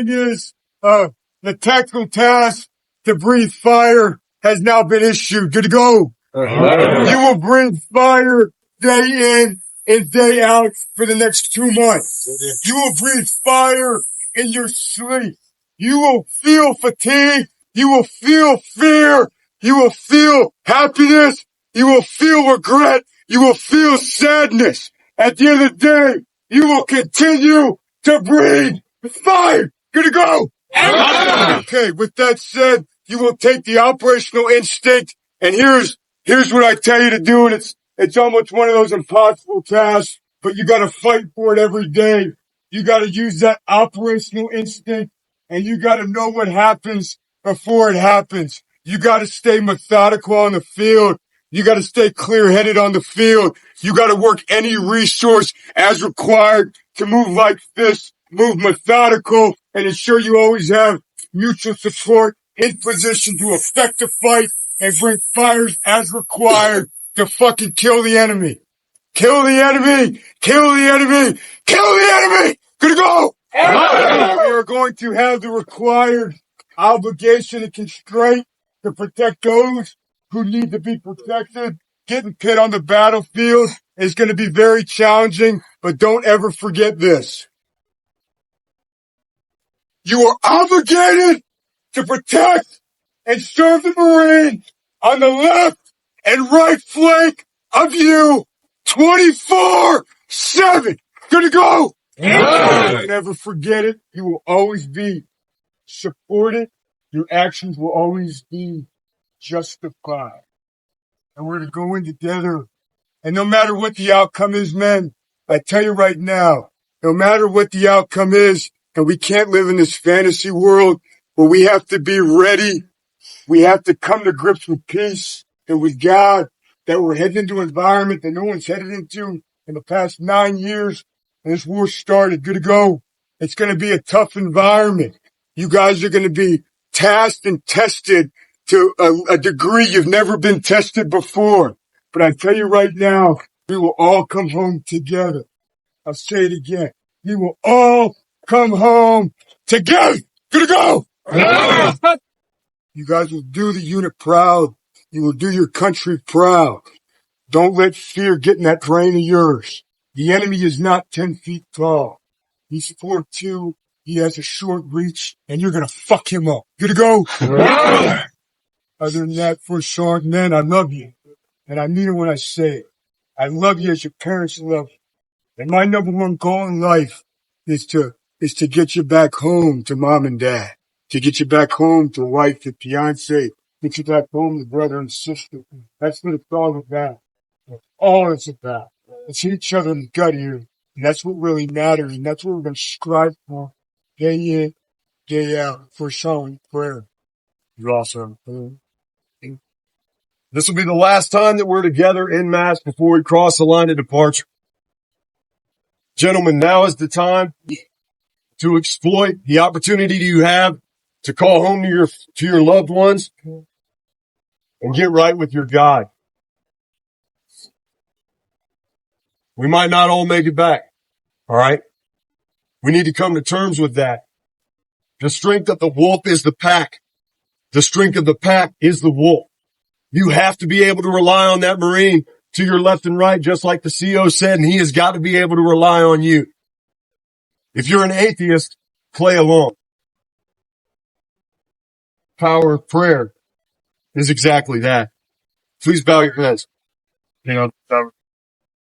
thing is, the tactical task to breathe fire has now been issued. Good to go. You will breathe fire day in and day out for the next 2 months. You will breathe fire in your sleep. You will feel fatigue. You will feel fear. You will feel happiness. You will feel regret. You will feel sadness. At the end of the day, you will continue to breathe fire. Good to go. Okay, with that said, you will take the operational instinct, and here's what I tell you to do, and it's almost one of those impossible tasks, but you gotta fight for it every day. You gotta use that operational instinct, and you gotta know what happens before it happens. You gotta stay methodical on the field. You gotta stay clear-headed on the field. You gotta work any resource as required to move like this, move methodical, and ensure you always have mutual support in position to effect the fight and bring fires as required to fucking kill the enemy. Kill the enemy! Kill the enemy! Kill the enemy! Gonna go! We are going to have the required obligation and constraint to protect those who need to be protected. Getting pit on the battlefield is going to be very challenging, but don't ever forget this. You are obligated to protect and serve the Marines on the left and right flank of you 24/7. Good to go. Don't ever forget it. You will always be supported. Your actions will always be justified. And we're going to go in together. And no matter what the outcome is, men, I tell you right now, no matter what the outcome is, and we can't live in this fantasy world where we have to be ready. We have to come to grips with peace and with God, that we're heading into an environment that no one's headed into in the past 9 years. And this war started. Good to go. It's going to be a tough environment. You guys are going to be tasked and tested to a degree you've never been tested before. But I tell you right now, we will all come home together. I'll say it again. We will all come home together. Good to go. You guys will do the unit proud. You will do your country proud. Don't let fear get in that brain of yours. The enemy is not 10 feet tall. He's 4'2". He has a short reach, and you're gonna fuck him up. Good to go. Other than that, for sergeant men, I love you. And I mean it when I say it. I love you as your parents love you. And my number one goal in life is to get you back home to mom and dad. To get you back home to wife and fiance. Get you back home to brother and sister. That's what it's all about. That's all it's about. Let's hit each other in the gut here. And that's what really matters. And that's what we're going to strive for. Day in, day out. For song, prayer. You're awesome. This will be the last time that we're together en masse before we cross the line of departure. Gentlemen, now is the time to exploit the opportunity you have to call home to your loved ones and get right with your God. We might not all make it back. All right. We need to come to terms with that. The strength of the wolf is the pack. The strength of the pack is the wolf. You have to be able to rely on that Marine to your left and right, just like the CO said, and he has got to be able to rely on you. If you're an atheist, play along. Power of prayer is exactly that. Please bow your heads. Hang on.